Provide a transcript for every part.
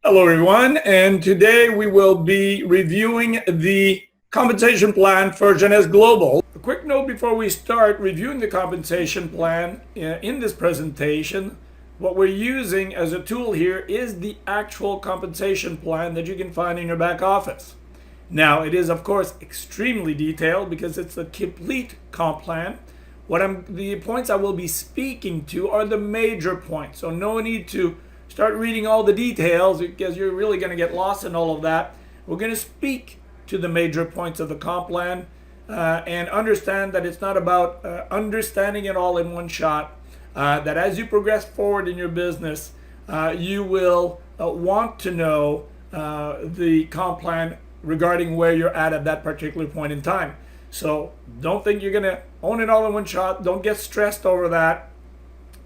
Hello everyone, and today we will be reviewing the compensation plan for Jeunesse Global. A quick note before we start reviewing the compensation plan in this presentation. What we're using as a tool here is the actual compensation plan that you can find in your back office. Now, it is of course extremely detailed because it's a complete comp plan. The points I will be speaking to are the major points, so no need to start reading all the details because you're really going to get lost in all of that. We're going to speak to the major points of the comp plan and understand that it's not about understanding it all in one shot. That as you progress forward in your business, you will want to know the comp plan regarding where you're at that particular point in time. So don't think you're going to own it all in one shot. Don't get stressed over that.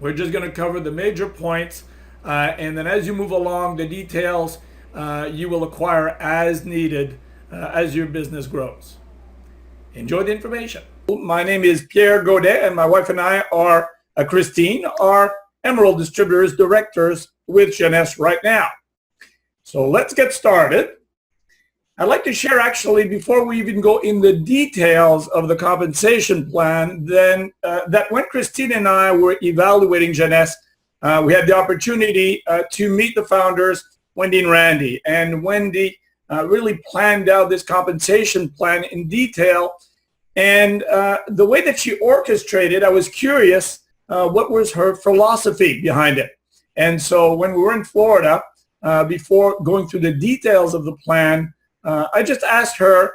We're just going to cover the major points. And then as you move along, the details you will acquire as needed as your business grows. Enjoy the information. My name is Pierre Gaudet, and my wife and I are Christine, are Emerald Distributors Directors with Jeunesse right now. So let's get started. I'd like to share, actually, before we even go in the details of the compensation plan, then that when Christine and I were evaluating Jeunesse, we had the opportunity to meet the founders, Wendy and Randy. And Wendy really planned out this compensation plan in detail. And the way that she orchestrated, I was curious what was her philosophy behind it. And so when we were in Florida, before going through the details of the plan, I just asked her,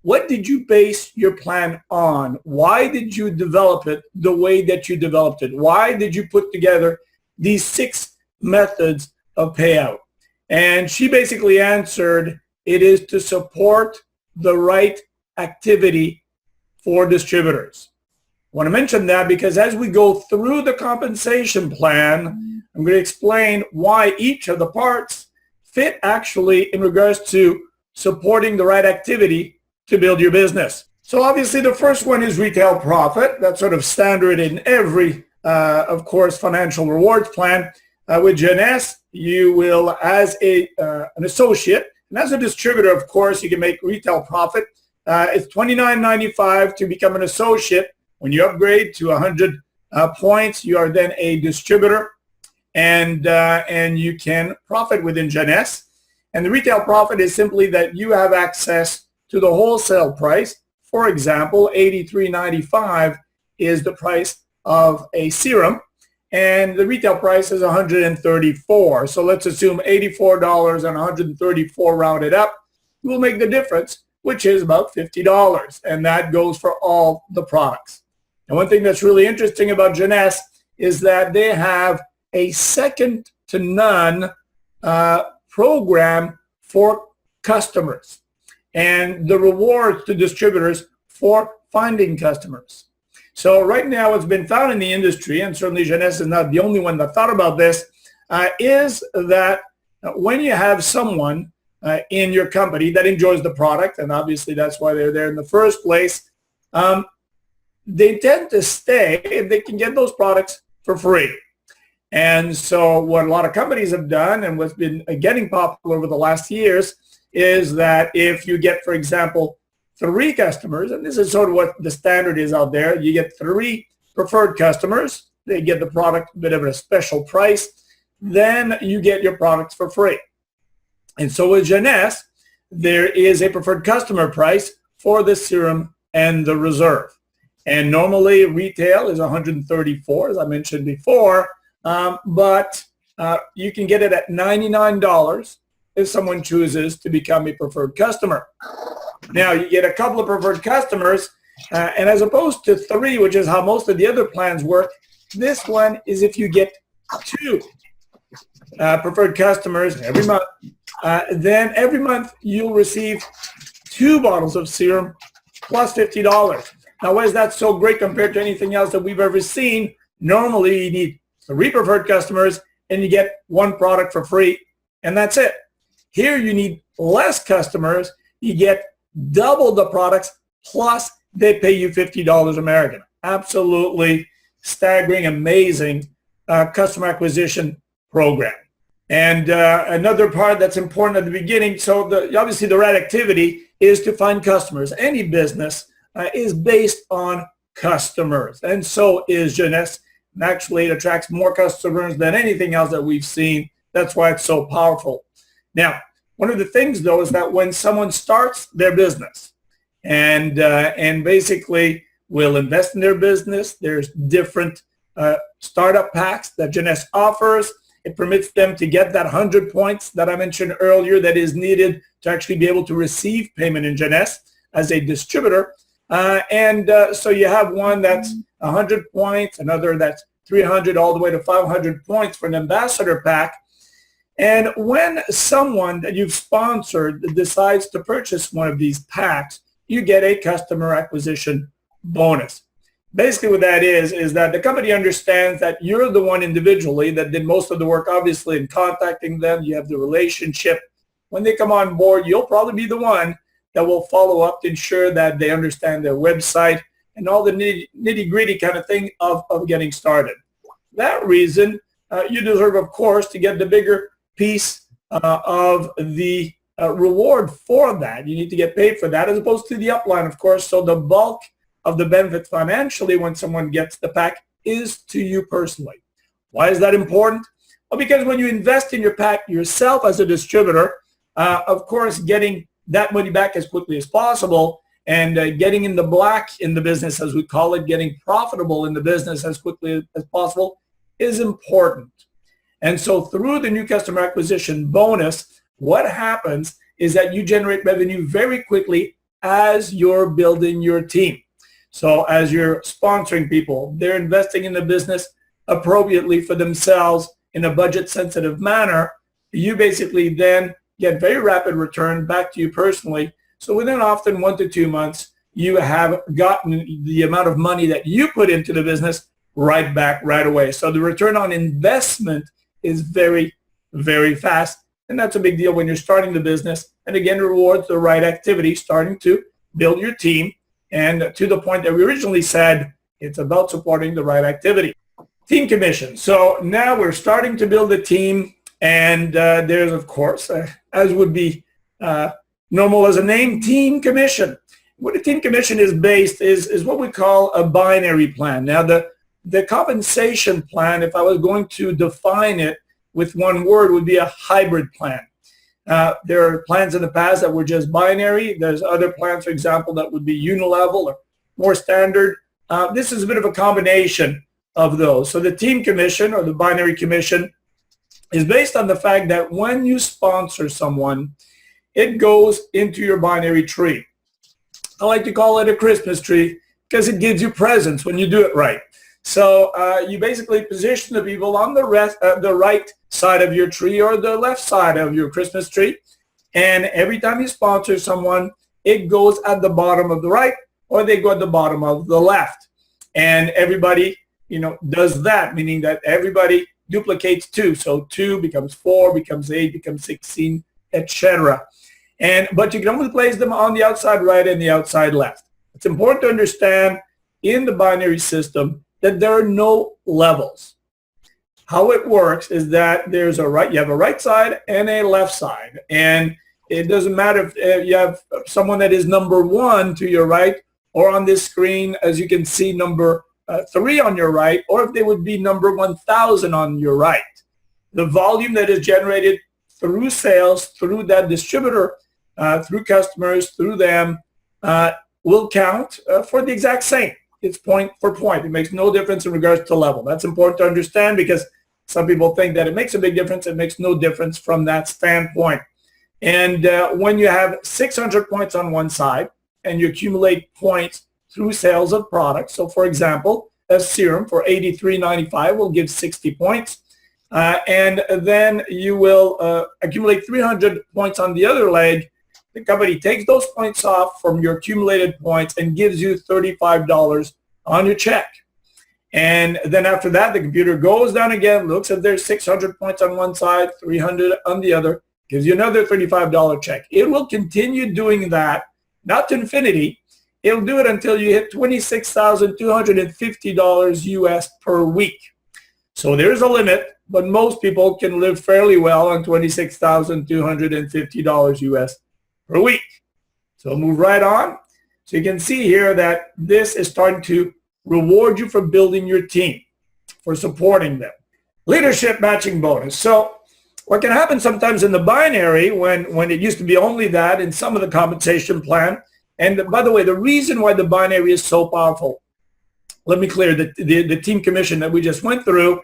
what did you base your plan on? Why did you develop it the way that you developed it? Why did you put together these 6 methods of payout? And she basically answered, it is to support the right activity for distributors. I want to mention that because as we go through the compensation plan, I'm going to explain why each of the parts fit actually in regards to supporting the right activity to build your business. So obviously the first one is retail profit. That's sort of standard in every, of course, financial rewards plan. With Jeunesse, you will, as an associate, and as a distributor, of course, you can make retail profit. It's $29.95 to become an associate. When you upgrade to 100 points, you are then a distributor, and you can profit within Jeunesse. And the retail profit is simply that you have access to the wholesale price. For example, $83.95 is the price of a serum, and the retail price is $134. So let's assume $84 and $134 rounded up will make the difference, which is about $50, and that goes for all the products. And one thing that's really interesting about Jeunesse is that they have a second to none program for customers and the rewards to distributors for finding customers. So right now what's been found in the industry, and certainly Jeunesse is not the only one that thought about this, is that when you have someone in your company that enjoys the product, and obviously that's why they're there in the first place, they tend to stay if they can get those products for free. And so what a lot of companies have done, and what's been getting popular over the last years, is that if you get, for example, 3 customers, and this is sort of what the standard is out there, you get 3 preferred customers, they get the product a bit of a special price, then you get your products for free. And so with Jeunesse, there is a preferred customer price for the serum and the reserve. And normally retail is $134, as I mentioned before, but you can get it at $99 if someone chooses to become a preferred customer. Now, you get a couple of preferred customers, and as opposed to 3, which is how most of the other plans work, this one is if you get 2 preferred customers every month, then every month you'll receive 2 bottles of serum plus $50. Now, why is that so great compared to anything else that we've ever seen? Normally, you need 3 preferred customers, and you get 1 product for free, and that's it. Here, you need less customers. You get double the products, plus they pay you $50 American. Absolutely staggering, amazing customer acquisition program. And another part that's important at the beginning, so obviously the right activity is to find customers. Any business is based on customers, and so is Jeunesse. And actually, it attracts more customers than anything else that we've seen. That's why it's so powerful. Now, one of the things, though, is that when someone starts their business and basically will invest in their business, there's different startup packs that Jeunesse offers. It permits them to get that 100 points that I mentioned earlier that is needed to actually be able to receive payment in Jeunesse as a distributor. So you have one that's 100 points, another that's 300, all the way to 500 points for an ambassador pack. And when someone that you've sponsored decides to purchase one of these packs, you get a customer acquisition bonus. Basically what that is that the company understands that you're the one individually that did most of the work, obviously, in contacting them. You have the relationship. When they come on board, you'll probably be the one that will follow up to ensure that they understand their website and all the nitty-gritty kind of thing of getting started. For that reason, you deserve, of course, to get the bigger piece of the reward for that. You need to get paid for that as opposed to the upline, of course. So the bulk of the benefit financially when someone gets the pack is to you personally. Why is that important? Well, because when you invest in your pack yourself as a distributor, of course, getting that money back as quickly as possible and getting in the black in the business, as we call it, getting profitable in the business as quickly as possible is important. And so through the new customer acquisition bonus, what happens is that you generate revenue very quickly as you're building your team. So as you're sponsoring people, they're investing in the business appropriately for themselves in a budget-sensitive manner. You basically then get very rapid return back to you personally. So within often 1 to 2 months, you have gotten the amount of money that you put into the business right back right away. So the return on investment is very, very fast. And that's a big deal when you're starting the business. And again, rewards the right activity, starting to build your team. And to the point that we originally said, it's about supporting the right activity. Team commission. So now we're starting to build a team. And there's, of course, as would be normal as a name, team commission. What a team commission is based is what we call a binary plan. Now, the compensation plan, if I was going to define it with one word, would be a hybrid plan. There are plans in the past that were just binary. There's other plans, for example, that would be unilevel or more standard. This is a bit of a combination of those. So the team commission or the binary commission is based on the fact that when you sponsor someone, it goes into your binary tree. I like to call it a Christmas tree because it gives you presents when you do it right. So you basically position the people on the right side of your tree or the left side of your Christmas tree. And every time you sponsor someone, it goes at the bottom of the right or they go at the bottom of the left. And everybody, does that, meaning that everybody duplicates 2. So 2 becomes 4, becomes 8, becomes 16, etc. But you can only place them on the outside right and the outside left. It's important to understand in the binary system that there are no levels. How it works is that you have a right side and a left side. And it doesn't matter if you have someone that is number 1 to your right or on this screen, as you can see, number 3 on your right, or if they would be number 1,000 on your right. The volume that is generated through sales, through that distributor, through customers, through them, will count for the exact same. It's point for point. It makes no difference in regards to level. That's important to understand because some people think that it makes a big difference. It makes no difference from that standpoint. And when you have 600 points on one side and you accumulate points through sales of products, so for example, a serum for $83.95 will give 60 points. And then you will accumulate 300 points on the other leg. The company takes those points off from your accumulated points and gives you $35 on your check. And then after that, the computer goes down again, looks at their 600 points on one side, 300 on the other, gives you another $35 check. It will continue doing that, not to infinity. It'll do it until you hit $26,250 US per week. So there's a limit but most people can live fairly well on $26,250 US per week. So move right on. So you can see here that this is starting to reward you for building your team, for supporting them. Leadership matching bonus. So what can happen sometimes in the binary when it used to be only that in some of the compensation plan, and by the way, the reason why the binary is so powerful, let me clear that the team commission that we just went through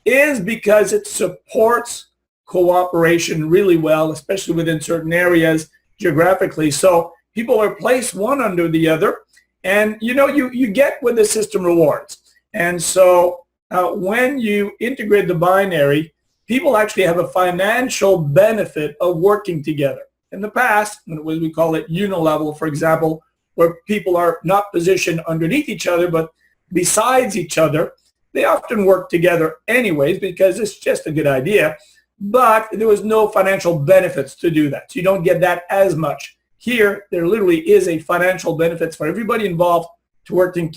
is because it supports cooperation really well, especially within certain areas geographically. So people are placed one under the other, and you get what the system rewards. And so when you integrate the binary, people actually have a financial benefit of working together. In the past, we call it unilevel, for example, where people are not positioned underneath each other, but besides each other. They often work together anyways because it's just a good idea, but there was no financial benefits to do that. So you don't get that as much. Here, there literally is a financial benefits for everybody involved to working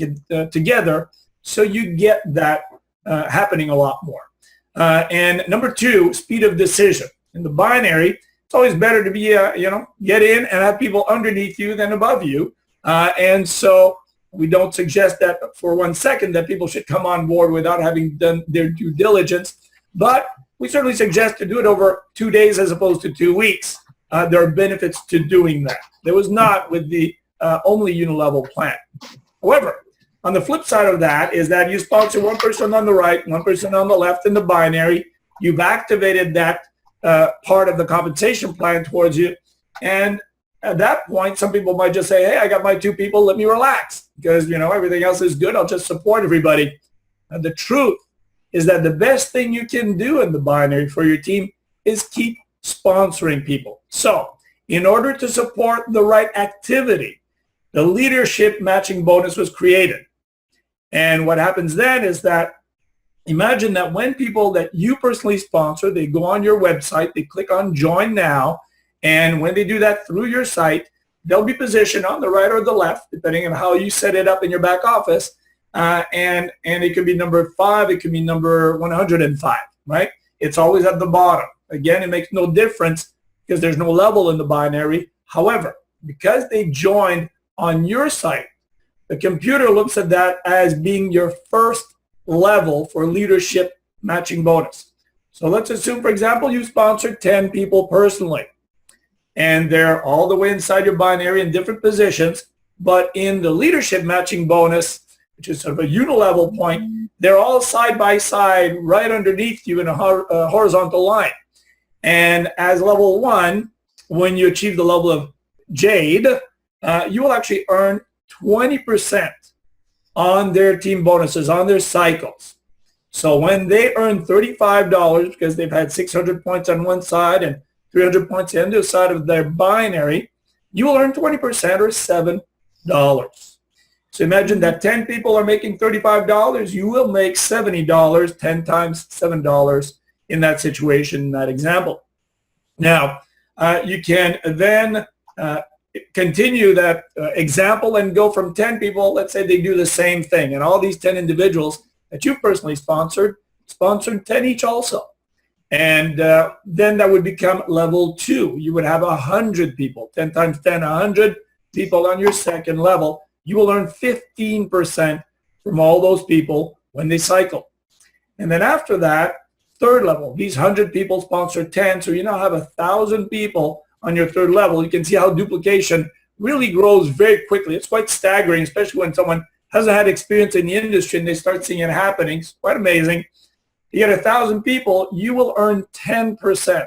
together, so you get that happening a lot more. And number two, speed of decision. In the binary, it's always better to be, get in and have people underneath you than above you. And so we don't suggest that for 1 second that people should come on board without having done their due diligence, but we certainly suggest to do it over 2 days as opposed to 2 weeks. There are benefits to doing that. There was not with the only unilevel plan. However, on the flip side of that is that you sponsor one person on the right, one person on the left in the binary. You've activated that part of the compensation plan towards you, and at that point, some people might just say, hey, I got my 2 people, let me relax because, everything else is good. I'll just support everybody. And the truth is that the best thing you can do in the binary for your team is keep sponsoring people. So in order to support the right activity, the leadership matching bonus was created. And what happens then is that imagine that when people that you personally sponsor, they go on your website, they click on Join Now, and when they do that through your site, they'll be positioned on the right or the left, depending on how you set it up in your back office. And it could be number 5, it could be number 105, right? It's always at the bottom. Again, it makes no difference because there's no level in the binary. However, because they joined on your site, the computer looks at that as being your first level for leadership matching bonus. So let's assume, for example, you sponsored 10 people personally, and they're all the way inside your binary in different positions, but in the leadership matching bonus, which is sort of a unilevel point, they're all side by side right underneath you in a horizontal line. And as level 1, when you achieve the level of Jade, you will actually earn 20% on their team bonuses, on their cycles. So when they earn $35 because they've had 600 points on one side and 300 points on the other side of their binary, you will earn 20% or $7. So imagine that 10 people are making $35. You will make $70, 10 times $7 in that situation, in that example. Now, you can then continue that example and go from 10 people. Let's say they do the same thing, and all these 10 individuals that you personally sponsored 10 each also. And then that would become level 2. You would have 100 people, 10 times 10, 100 people on your second level. You will earn 15% from all those people when they cycle. And then after that, third level, these 100 people sponsor 10, so you now have 1,000 people on your third level. You can see how duplication really grows very quickly. It's quite staggering, especially when someone hasn't had experience in the industry and they start seeing it happening. It's quite amazing. You get 1,000 people, you will earn 10%.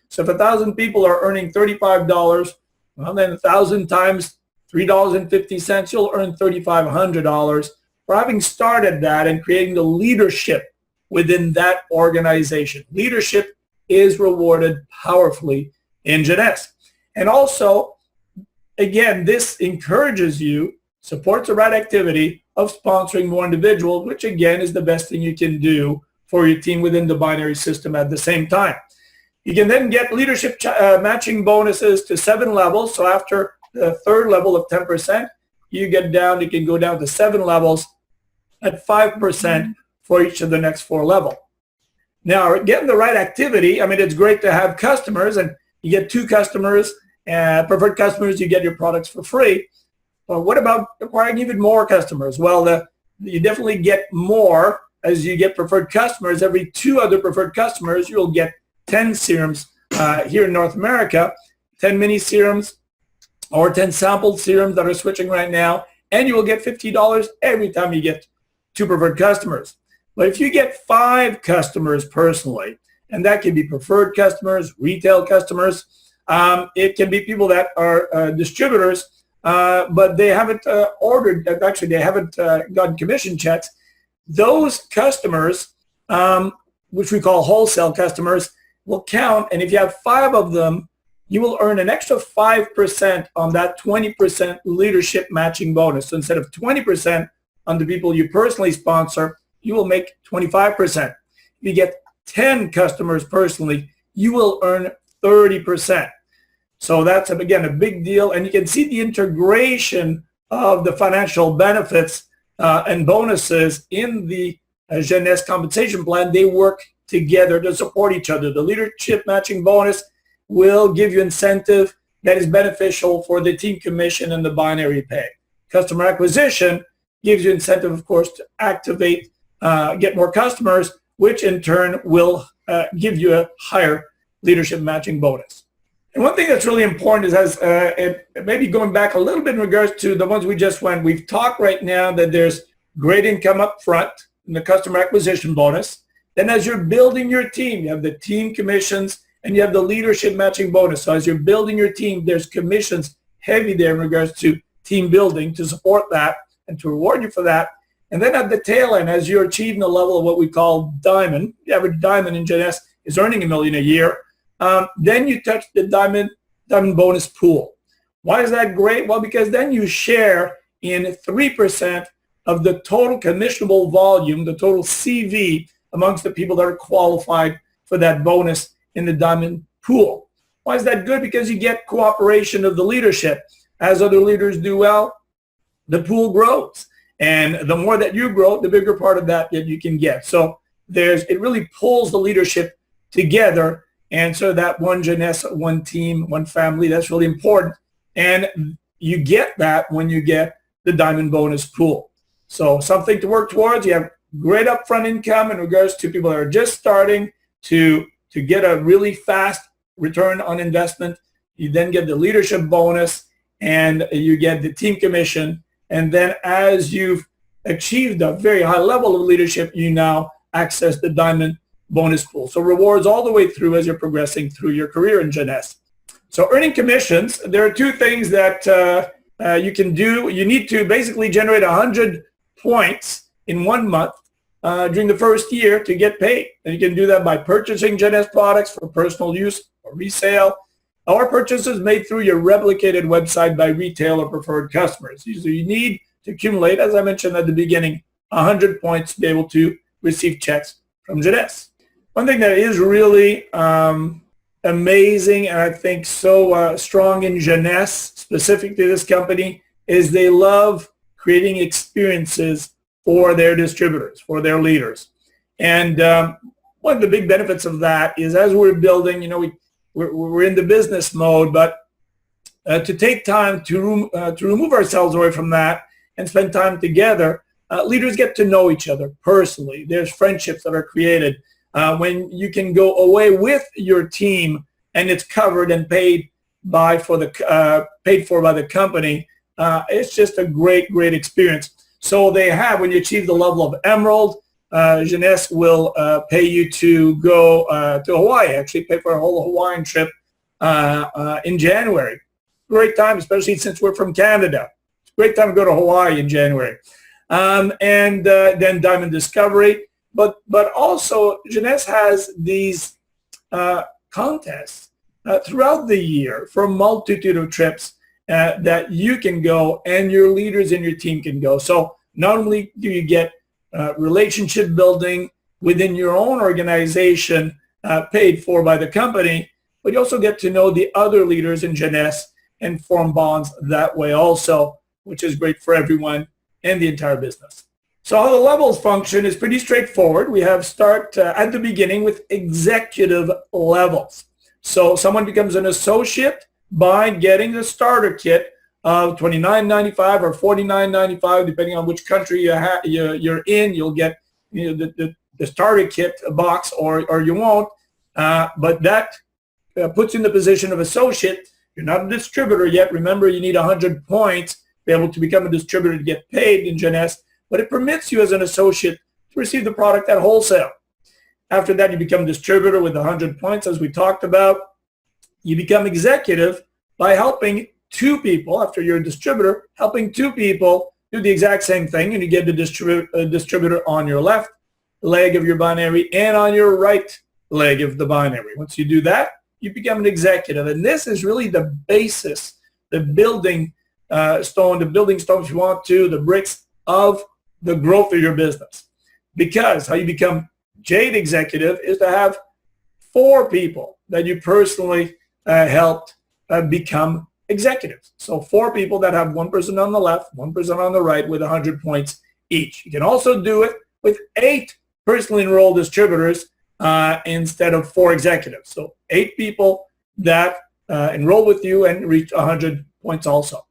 So if 1,000 people are earning $35, well, then 1,000 times $3.50, you'll earn $3,500 for having started that and creating the leadership within that organization. Leadership is rewarded powerfully in Jeunesse. And also, again, this encourages you, supports the right activity of sponsoring more individuals, which again is the best thing you can do for your team within the binary system at the same time. You can then get leadership matching bonuses to 7 levels. So after the third level of 10%, you can go down to 7 levels at 5% for each of the next 4 levels. Now, getting the right activity, I mean, it's great to have customers, and you get 2 customers, preferred customers, you get your products for free. But what about acquiring even more customers? Well, you definitely get more as you get preferred customers. Every 2 other preferred customers, you'll get 10 serums here in North America, 10 mini serums or 10 sampled serums that are switching right now, and you will get $50 every time you get 2 preferred customers. But if you get 5 customers personally, and that can be preferred customers, retail customers, it can be people that are distributors, but they haven't ordered, actually they haven't gotten commission checks. Those customers, which we call wholesale customers, will count, and if you have 5 of them, you will earn an extra 5% on that 20% leadership matching bonus. So instead of 20% on the people you personally sponsor, you will make 25%. If you get 10 customers personally, you will earn 30%. So that's, again, a big deal. And you can see the integration of the financial benefits and bonuses in the Jeunesse compensation plan. They work together to support each other. The leadership matching bonus will give you incentive that is beneficial for the team commission and the binary pay. Customer acquisition gives you incentive, of course, to activate, get more customers, which in turn will give you a higher leadership matching bonus. And one thing that's really important is, maybe going back a little bit in regards to the ones we just went, we've talked right now that there's great income up front in the customer acquisition bonus. Then as you're building your team, you have the team commissions and you have the leadership matching bonus. So as you're building your team, there's commissions heavy there in regards to team building to support that and to reward you for that. And then at the tail end, as you're achieving the level of what we call diamond, the average diamond in Jeunesse is earning $1 million a year, then you touch the diamond bonus pool. Why is that great? Well, because then you share in 3% of the total commissionable volume, the total CV, amongst the people that are qualified for that bonus in the diamond pool. Why is that good? Because you get cooperation of the leadership. As other leaders do well, the pool grows. And the more that you grow, the bigger part of that you can get. So it really pulls the leadership together. And so that one Jeunesse, one team, one family, that's really important. And you get that when you get the diamond bonus pool. So something to work towards. You have great upfront income in regards to people that are just starting to get a really fast return on investment. You then get the leadership bonus and you get the team commission. And then as you've achieved a very high level of leadership, you now access the diamond bonus pool. So rewards all the way through as you're progressing through your career in Jeunesse. So earning commissions, there are 2 things that you can do. You need to basically generate 100 points in 1 month during the first year to get paid. And you can do that by purchasing Jeunesse products for personal use or resale, or purchases made through your replicated website by retail or preferred customers. So you need to accumulate, as I mentioned at the beginning, 100 points to be able to receive checks from Jeunesse. One thing that is really amazing and I think so strong in Jeunesse, specific to this company, is they love creating experiences for their distributors, for their leaders. And one of the big benefits of that is as we're building, we're in the business mode, but to take time to remove ourselves away from that and spend time together, leaders get to know each other personally. There's friendships that are created when you can go away with your team and it's covered and paid for by the company. It's just a great experience. So when you achieve the level of Emerald, Jeunesse will pay you to go to Hawaii, actually pay for a whole Hawaiian trip in January. Great time, especially since we're from Canada. It's a great time to go to Hawaii in January. And then Diamond Discovery. But also, Jeunesse has these contests throughout the year for a multitude of trips that you can go and your leaders in your team can go. So not only do you get relationship building within your own organization paid for by the company, but you also get to know the other leaders in Jeunesse and form bonds that way also, which is great for everyone and the entire business. So how the levels function is pretty straightforward. We have start at the beginning with executive levels. So someone becomes an associate by getting the starter kit of $29.95 or $49.95, depending on which country you're in. You'll get the starter kit box, or you won't. But that puts you in the position of associate. You're not a distributor yet. Remember, you need 100 points to be able to become a distributor to get paid in Jeunesse. But it permits you as an associate to receive the product at wholesale. After that, you become distributor with 100 points, as we talked about. You become executive by helping two people, after you're a distributor, helping two people do the exact same thing, and you get the distributor on your left leg of your binary and on your right leg of the binary. Once you do that, you become an executive. And this is really the basis, the building stone, if you want to, the bricks of the growth of your business. Because how you become Jade executive is to have 4 people that you personally helped become executives. So 4 people that have one person on the left, one person on the right with 100 points each. You can also do it with 8 personally enrolled distributors instead of 4 executives. So 8 people that enroll with you and reach 100 points also.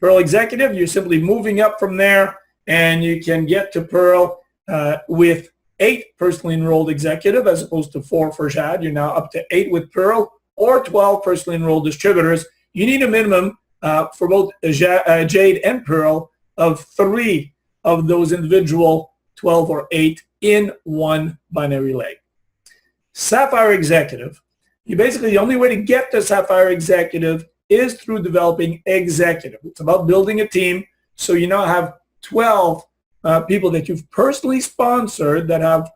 Pearl executive, you're simply moving up from there, and you can get to Pearl with 8 personally enrolled executive as opposed to 4 for Jade. You're now up to 8 with Pearl, or 12 personally enrolled distributors. You need a minimum for both Jade and Pearl of 3 of those individual 12 or 8 in one binary leg. Sapphire executive, you basically, the only way to get to Sapphire executive is through developing executive. It's about building a team. So you now have 12 people that you've personally sponsored that have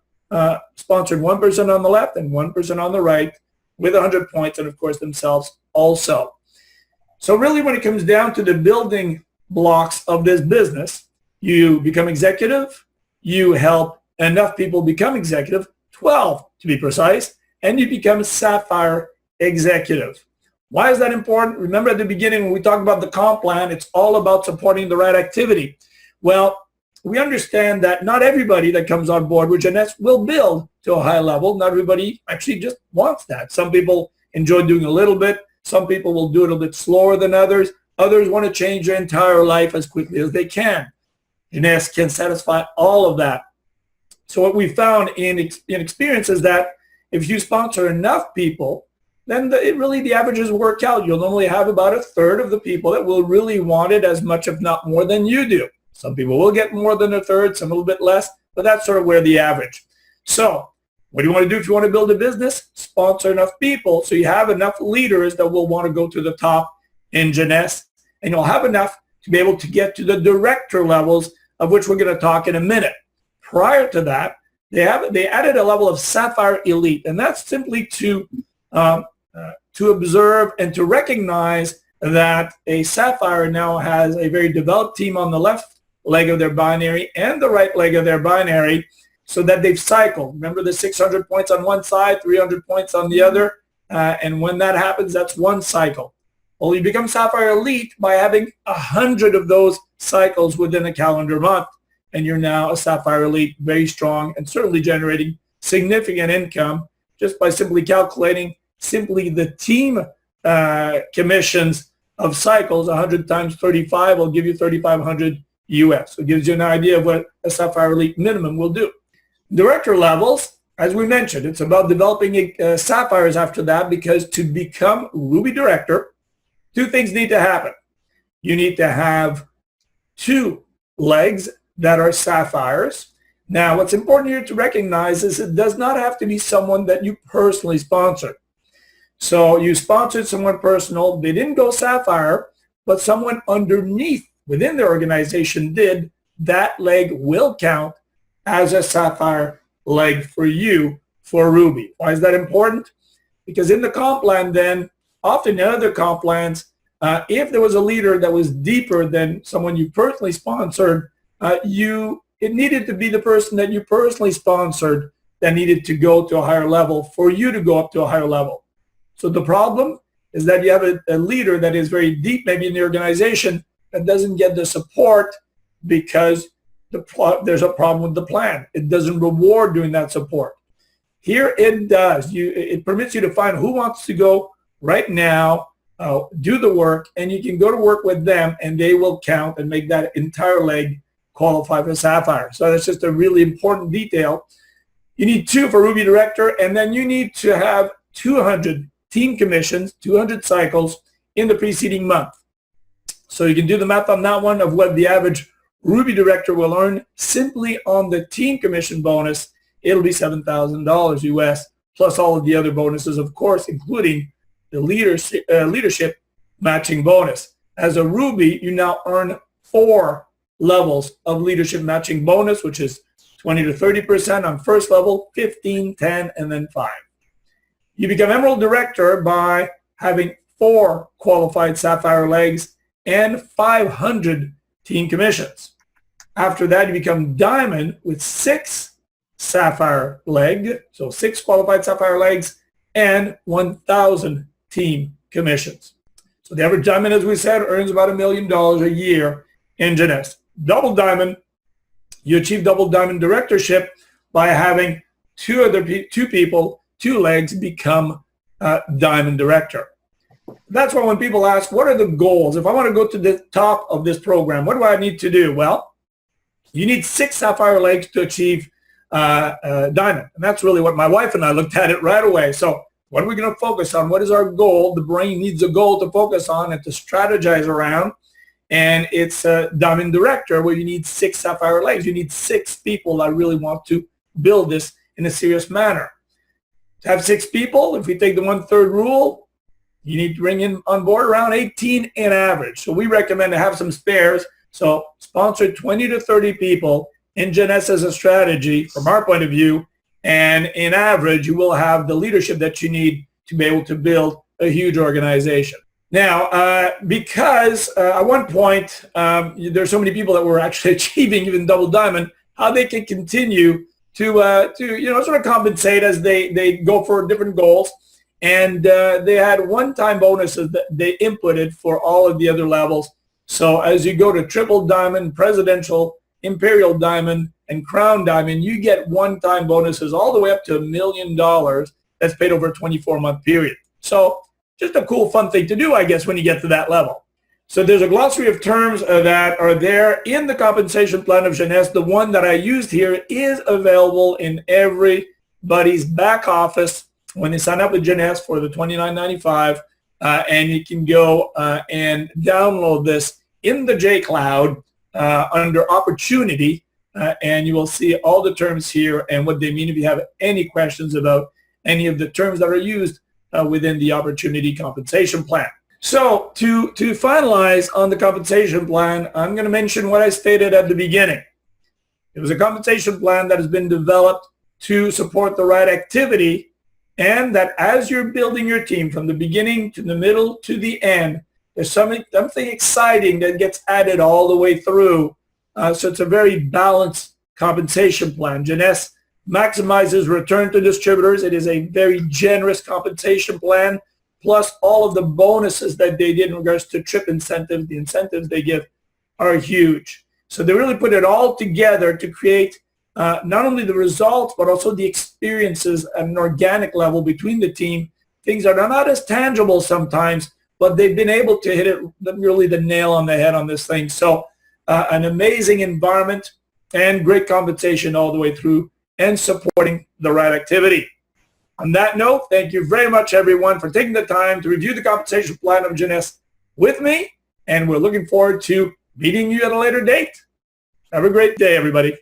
sponsored one person on the left and one person on the right with 100 points, and of course themselves also. So really, when it comes down to the building blocks of this business, you become executive, you help enough people become executive, 12 to be precise, and you become Sapphire executive. Why is that important? Remember at the beginning when we talked about the comp plan, it's all about supporting the right activity. Well, we understand that not everybody that comes on board with Jeunesse will build to a high level. Not everybody actually just wants that. Some people enjoy doing a little bit. Some people will do it a little bit slower than others. Others want to change their entire life as quickly as they can. Jeunesse can satisfy all of that. So what we found in experience is that if you sponsor enough people, then the averages work out. You'll normally have about 1/3 of the people that will really want it as much, if not more, than you do. Some people will get more than 1/3, some a little bit less, but that's sort of where the average. So what do you want to do if you want to build a business? Sponsor enough people so you have enough leaders that will want to go to the top in Jeunesse, and you'll have enough to be able to get to the director levels, of which we're going to talk in a minute. Prior to that, they added a level of Sapphire Elite, and that's simply to observe and to recognize that a Sapphire now has a very developed team on the left leg of their binary and the right leg of their binary, so that they've cycled. Remember the 600 points on one side, 300 points on the other, and when that happens, that's one cycle. Well, you become Sapphire Elite by having 100 of those cycles within a calendar month, and you're now a Sapphire Elite, very strong, and certainly generating significant income just by simply calculating the team commissions of cycles. 100 times 35 will give you 3,500 US. So it gives you an idea of what a Sapphire Elite minimum will do. Director levels, as we mentioned, it's about developing Sapphires after that, because to become Ruby Director, 2 things need to happen. You need to have 2 legs that are Sapphires. Now, what's important here to recognize is it does not have to be someone that you personally sponsored. So you sponsored someone personal, they didn't go Sapphire, but someone underneath within the organization did, that leg will count as a Sapphire leg for you for Ruby. Why is that important? Because in the comp plan then, often in other comp plans, if there was a leader that was deeper than someone you personally sponsored, it needed to be the person that you personally sponsored that needed to go to a higher level for you to go up to a higher level. So the problem is that you have a leader that is very deep maybe in the organization that doesn't get the support because there's a problem with the plan. It doesn't reward doing that support. Here it does. It permits you to find who wants to go right now, do the work, and you can go to work with them, and they will count and make that entire leg qualify for Sapphire. So that's just a really important detail. You need 2 for Ruby Director, and then you need to have 200 team commissions, 200 cycles in the preceding month. So you can do the math on that one of what the average Ruby Director will earn simply on the team commission bonus. It'll be $7,000 US, plus all of the other bonuses, of course, including the leadership matching bonus. As a Ruby, you now earn 4 levels of leadership matching bonus, which is 20 to 30% on first level, 15, 10, and then 5. You become Emerald Director by having 4 qualified Sapphire legs and 500 team commissions. After that, you become Diamond with 6 Sapphire leg, so 6 qualified Sapphire legs and 1,000 team commissions. So the average Diamond, as we said, earns about $1 million a year in Jeunesse. Double Diamond, you achieve Double Diamond Directorship by having 2 people, 2 legs become Diamond Director. That's why when people ask, what are the goals? If I want to go to the top of this program, what do I need to do? Well, you need 6 Sapphire legs to achieve Diamond. And that's really what my wife and I looked at it right away. So what are we going to focus on? What is our goal? The brain needs a goal to focus on and to strategize around. And it's Diamond Director, where you need 6 Sapphire legs. You need 6 people that really want to build this in a serious manner. To have 6 people, if we take the 1/3 rule, you need to bring in on board around 18 in average. So we recommend to have some spares. So sponsor 20 to 30 people in Jeunesse as a strategy from our point of view. And in average, you will have the leadership that you need to be able to build a huge organization. Now, because at one point, there's so many people that were actually achieving even Double Diamond, how they can continue to sort of compensate as they go for different goals. And they had one-time bonuses that they inputted for all of the other levels. So as you go to Triple Diamond, Presidential, Imperial Diamond, and Crown Diamond, you get one-time bonuses all the way up to $1 million that's paid over a 24-month period. So just a cool, fun thing to do, I guess, when you get to that level. So there's a glossary of terms that are there in the compensation plan of Jeunesse. The one that I used here is available in everybody's back office when they sign up with Jeunesse for the $29.95, and you can go and download this in the JCloud under Opportunity, and you will see all the terms here and what they mean. If you have any questions about any of the terms that are used within the Opportunity compensation plan. So to finalize on the compensation plan, I'm going to mention what I stated at the beginning. It was a compensation plan that has been developed to support the right activity, and that as you're building your team from the beginning to the middle to the end, there's something exciting that gets added all the way through. So it's a very balanced compensation plan. Jeunesse maximizes return to distributors. It is a very generous compensation plan, plus all of the bonuses that they did in regards to trip incentives. The incentives they give are huge. So they really put it all together to create not only the results, but also the experiences at an organic level between the team. Things that are not as tangible sometimes, but they've been able to hit it really the nail on the head on this thing. So an amazing environment and great compensation all the way through and supporting the right activity. On that note, thank you very much, everyone, for taking the time to review the compensation plan of Jeunesse with me, and we're looking forward to meeting you at a later date. Have a great day, everybody.